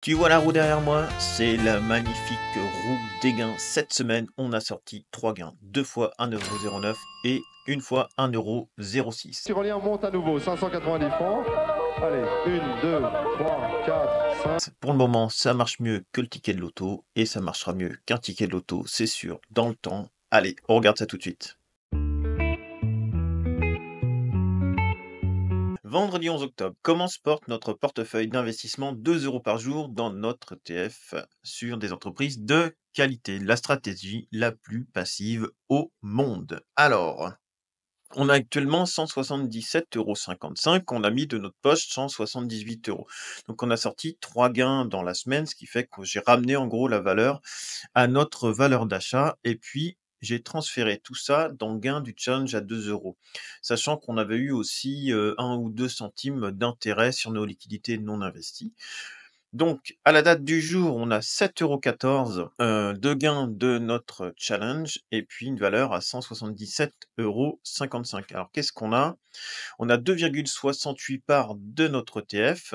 Tu vois la roue derrière moi? C'est la magnifique roue des gains. Cette semaine, on a sorti 3 gains. 2 fois 1,09 € et une fois 1,06 €. Tyrolien monte à nouveau, 590 francs. Allez, 1, 2, 3, 4, 5. Pour le moment, ça marche mieux que le ticket de loto et ça marchera mieux qu'un ticket de loto, c'est sûr, dans le temps. Allez, on regarde ça tout de suite. Vendredi 11 octobre, comment se porte notre portefeuille d'investissement 2 € par jour dans notre ETF sur des entreprises de qualité? La stratégie la plus passive au monde. Alors, on a actuellement 177,55 €. On a mis de notre poche 178 €. Donc on a sorti 3 gains dans la semaine, ce qui fait que j'ai ramené en gros la valeur à notre valeur d'achat et puis j'ai transféré tout ça dans le gain du challenge à 2 €. Sachant qu'on avait eu aussi, 1 ou 2 centimes d'intérêt sur nos liquidités non investies. Donc, à la date du jour, on a 7,14 € de gain de notre challenge et puis une valeur à 177,55 €. Alors qu'est-ce qu'on a? On a 2,68 parts de notre ETF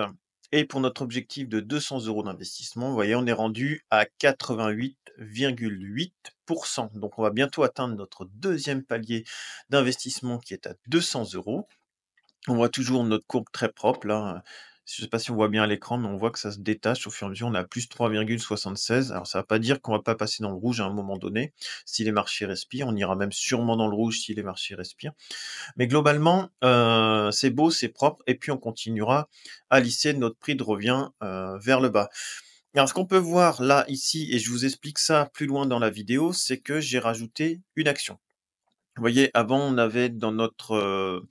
et pour notre objectif de 200 € d'investissement, vous voyez, on est rendu à 88,8 %. Donc on va bientôt atteindre notre deuxième palier d'investissement qui est à 200 €. On voit toujours notre courbe très propre là, je sais pas si on voit bien à l'écran, mais on voit que ça se détache au fur et à mesure. On a plus 3,76. Alors ça ne va pas dire qu'on va pas passer dans le rouge à un moment donné, si les marchés respirent. On ira même sûrement dans le rouge si les marchés respirent. Mais globalement, c'est beau, c'est propre et puis on continuera à lisser notre prix de revient, vers le bas. Alors ce qu'on peut voir là, ici et je vous explique ça plus loin dans la vidéo, c'est que j'ai rajouté une action. Vous voyez, avant on avait dans notre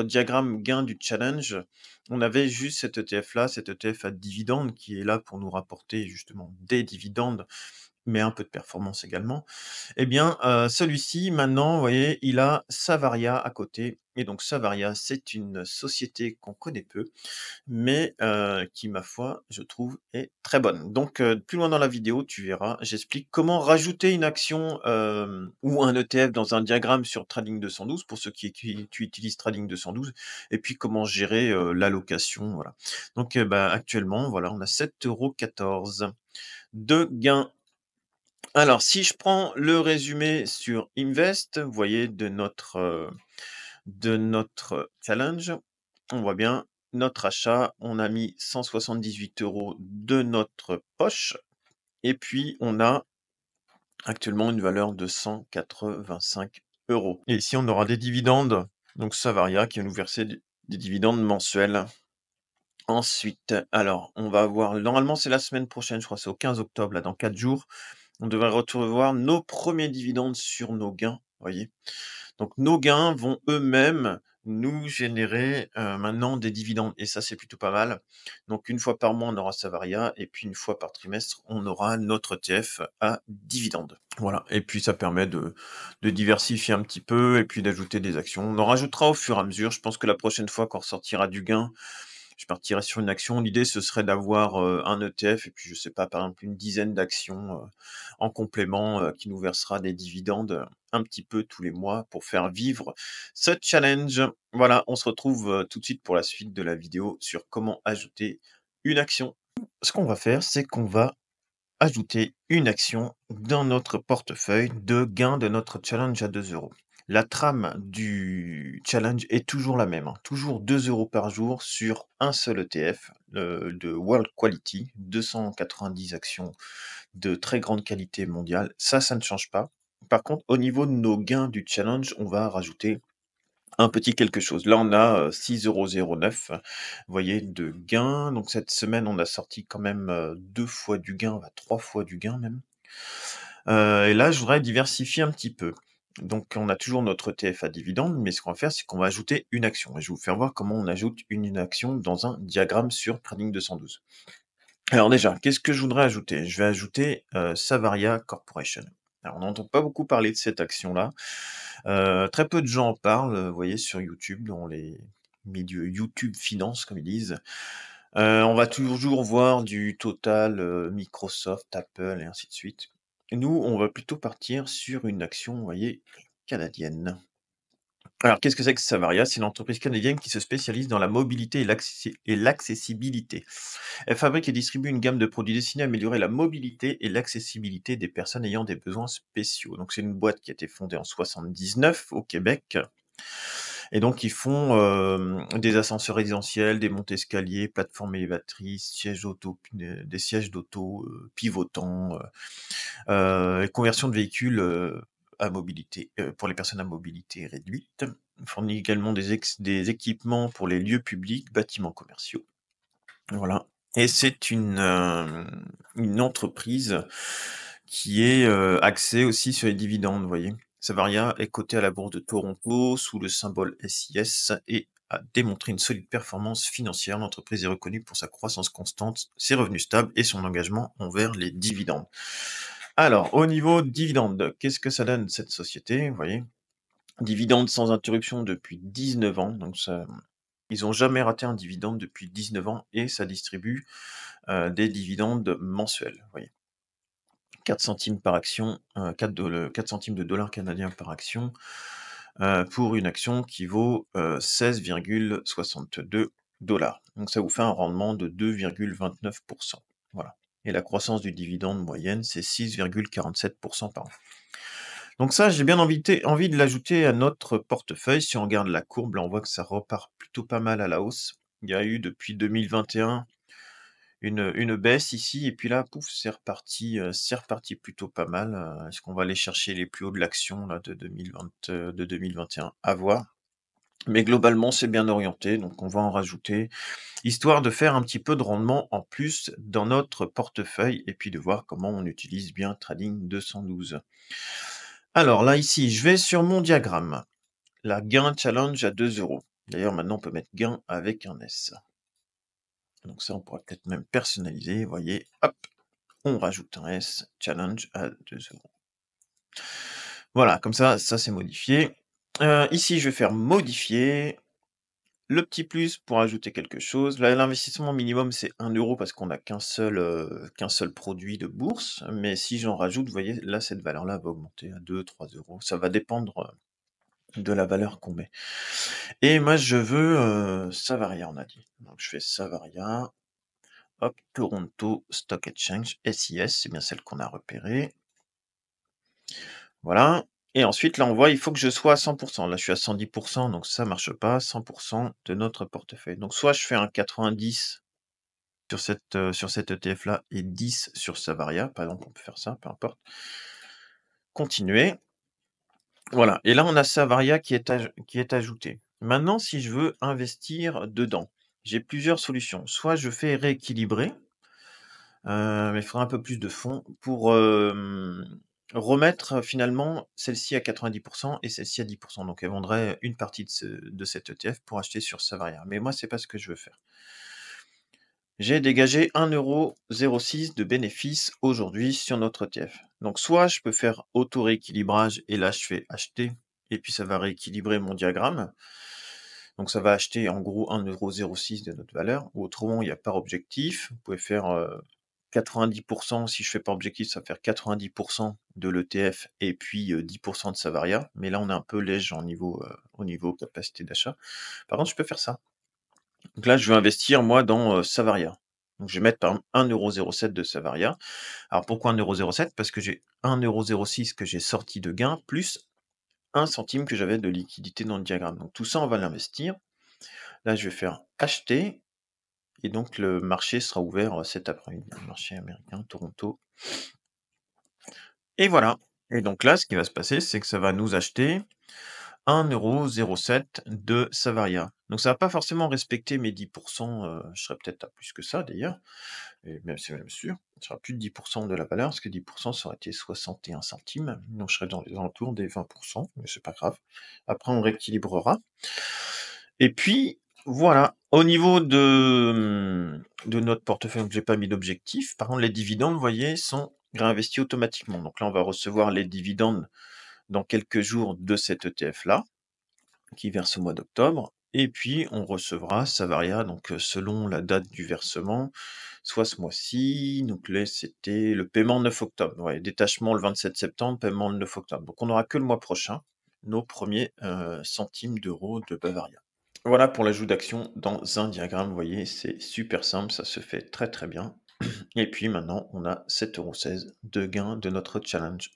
diagramme gain du challenge, on avait juste cet ETF-là, cet ETF à dividendes qui est là pour nous rapporter justement des dividendes, mais un peu de performance également. Eh bien, celui-ci maintenant, vous voyez, il a Savaria à côté et donc Savaria, c'est une société qu'on connaît peu, mais qui, ma foi, je trouve est très bonne. Donc plus loin dans la vidéo, tu verras, j'explique comment rajouter une action, ou un ETF dans un diagramme sur Trading 212 pour ceux qui utilisent Trading 212 et puis comment gérer, l'allocation, voilà. Donc bah, actuellement, voilà, on a 7,14 € de gain. Alors si je prends le résumé sur Invest, vous voyez de notre challenge, on voit bien notre achat, on a mis 178 € de notre poche et puis on a actuellement une valeur de 185 €. Et ici, on aura des dividendes, donc Savaria qui va nous verser des dividendes mensuels. Ensuite, alors, on va avoir normalement, c'est la semaine prochaine, je crois, c'est au 15 octobre, là, dans 4 jours, on devrait recevoir nos premiers dividendes sur nos gains, vous voyez? Donc nos gains vont eux-mêmes nous générer, maintenant des dividendes et ça, c'est plutôt pas mal. Donc une fois par mois, on aura Savaria et puis une fois par trimestre, on aura notre ETF à dividendes. Voilà et puis ça permet de diversifier un petit peu et puis d'ajouter des actions. On en rajoutera au fur et à mesure. Je pense que la prochaine fois qu'on ressortira du gain, je partirais sur une action. L'idée, ce serait d'avoir, un ETF et puis je sais pas, par exemple, une dizaine d'actions, en complément, qui nous versera des dividendes, un petit peu tous les mois pour faire vivre ce challenge. Voilà, on se retrouve, tout de suite pour la suite de la vidéo sur comment ajouter une action. Ce qu'on va faire, c'est qu'on va ajouter une action dans notre portefeuille de gain de notre challenge à 2 €. La trame du challenge est toujours la même, hein, toujours 2 € par jour sur un seul ETF, de World Quality, 290 actions de très grande qualité mondiale. Ça ne change pas. Par contre, au niveau de nos gains du challenge, on va rajouter un petit quelque chose. Là, on a, 6,09 €, vous voyez, de gain. Donc cette semaine, on a sorti quand même, 2 fois du gain, bah 3 fois du gain même. Et là, je voudrais diversifier un petit peu. Donc on a toujours notre ETF à dividendes, mais ce qu'on va faire, c'est qu'on va ajouter une action et je vais vous faire voir comment on ajoute une action dans un diagramme sur Trading 212. Alors déjà, qu'est-ce que je voudrais ajouter? Je vais ajouter, Savaria Corporation. Alors on n'entend pas beaucoup parler de cette action-là. Très peu de gens en parlent, vous voyez, sur YouTube, dans les milieux YouTube finance, comme ils disent. On va toujours voir du Total, Microsoft, Apple et ainsi de suite. Nous, on va plutôt partir sur une action, vous voyez, canadienne. Alors, qu'est-ce que c'est que Savaria? C'est une entreprise canadienne qui se spécialise dans la mobilité et l'accessibilité. Elle fabrique et distribue une gamme de produits destinés à améliorer la mobilité et l'accessibilité des personnes ayant des besoins spéciaux. Donc, c'est une boîte qui a été fondée en 79 au Québec. Et donc, ils font des ascenseurs résidentiels, des montes-escaliers, plateformes élévatrices, sièges auto, des sièges d'auto pivotants, et conversion de véhicules à mobilité, pour les personnes à mobilité réduite. On fournit également des équipements pour les lieux publics, bâtiments commerciaux. Voilà. Et c'est une entreprise qui est axée aussi sur les dividendes, vous voyez. Savaria est cotée à la bourse de Toronto sous le symbole SIS et a démontré une solide performance financière. L'entreprise est reconnue pour sa croissance constante, ses revenus stables et son engagement envers les dividendes. Alors, au niveau dividendes, qu'est-ce que ça donne cette société? Vous voyez, dividendes sans interruption depuis 19 ans, donc ça, ils ont jamais raté un dividende depuis 19 ans et ça distribue des dividendes mensuels, vous voyez. 4 centimes par action, 4 centimes de dollars canadiens par action, pour une action qui vaut 16,62 dollars. Donc ça vous fait un rendement de 2,29%. Voilà. Et la croissance du dividende moyenne, c'est 6,47% par an. Donc ça, j'ai bien envie de l'ajouter à notre portefeuille. Si on regarde la courbe, là, on voit que ça repart plutôt pas mal à la hausse. Il y a eu depuis 2021 une baisse ici, et puis là, pouf, c'est reparti plutôt pas mal. Est-ce qu'on va aller chercher les plus hauts de l'action là de 2020, de 2021? À voir. Mais globalement, c'est bien orienté, donc on va en rajouter, histoire de faire un petit peu de rendement en plus dans notre portefeuille, et puis de voir comment on utilise bien Trading 212. Alors là, ici, je vais sur mon diagramme. La gain challenge à 2 euros. D'ailleurs, maintenant, on peut mettre gain avec un S. Donc ça, on pourra peut-être même personnaliser. Vous voyez, hop, on rajoute un S, challenge à 2 euros. Voilà, comme ça c'est modifié. Ici, je vais faire modifier. Le petit plus pour ajouter quelque chose. Là, l'investissement minimum, c'est 1 euro parce qu'on n'a qu'un seul produit de bourse. Mais si j'en rajoute, vous voyez, là, cette valeur-là va augmenter à 2, 3 euros. Ça va dépendre de la valeur qu'on met. Et moi, je veux Savaria, on a dit. Donc, je fais Savaria. Hop, Toronto Stock Exchange, SIS, c'est bien celle qu'on a repérée. Voilà. Et ensuite, là, on voit, il faut que je sois à 100%. Là, je suis à 110%, donc ça marche pas. 100% de notre portefeuille. Donc, soit je fais un 90 sur cette ETF-là et 10 sur Savaria. Par exemple, on peut faire ça, peu importe. Continuer. Voilà. Et là, on a Savaria qui est ajouté. Maintenant, si je veux investir dedans, j'ai plusieurs solutions. Soit je fais rééquilibrer, mais il faudra un peu plus de fonds pour remettre finalement celle-ci à 90% et celle-ci à 10%. Donc, elle vendrait une partie de cet ETF pour acheter sur Savaria. Mais moi, c'est pas ce que je veux faire. J'ai dégagé 1,06 € de bénéfice aujourd'hui sur notre ETF. Donc, soit je peux faire auto-rééquilibrage et là, je fais acheter et puis ça va rééquilibrer mon diagramme. Donc, ça va acheter en gros 1,06 € de notre valeur. Ou autrement, il n'y a pas objectif. Vous pouvez faire 90%. Si je fais pas objectif, ça va faire 90% de l'ETF et puis 10% de Savaria. Mais là, on est un peu léger au niveau capacité d'achat. Par contre, je peux faire ça. Donc là, je vais investir, moi, dans Savaria. Donc, je vais mettre, par exemple, 1,07 € de Savaria. Alors, pourquoi 1,07 €? Parce que j'ai 1,06 € que j'ai sorti de gain, plus 1 centime que j'avais de liquidité dans le diagramme. Donc, tout ça, on va l'investir. Là, je vais faire acheter. Et donc, le marché sera ouvert cet après-midi. Le marché américain, Toronto. Et voilà. Et donc là, ce qui va se passer, c'est que ça va nous acheter 1,07 € de Savaria. Donc ça va pas forcément respecter mes 10%, je serais peut-être à plus que ça d'ailleurs, et même c'est même sûr. Ce sera plus de 10% de la valeur, parce que 10% ça aurait été 61 centimes, donc je serais dans les alentours des 20%, mais c'est pas grave. Après on rééquilibrera. Et puis voilà, au niveau de notre portefeuille, donc j'ai pas mis d'objectif. Par contre les dividendes, vous voyez, sont réinvestis automatiquement. Donc là on va recevoir les dividendes dans quelques jours de cet ETF-là, qui verse au mois d'octobre. Et puis, on recevra Savaria, donc selon la date du versement, soit ce mois-ci, donc là, c'était le paiement le 9 octobre. Ouais, détachement le 27 septembre, paiement le 9 octobre. Donc, on n'aura que le mois prochain. nos premiers centimes d'euros de Bavaria. Voilà pour l'ajout d'actions dans un diagramme. Vous voyez, c'est super simple, ça se fait très, très bien et puis maintenant, on a 7,16 € de gain de notre challenge.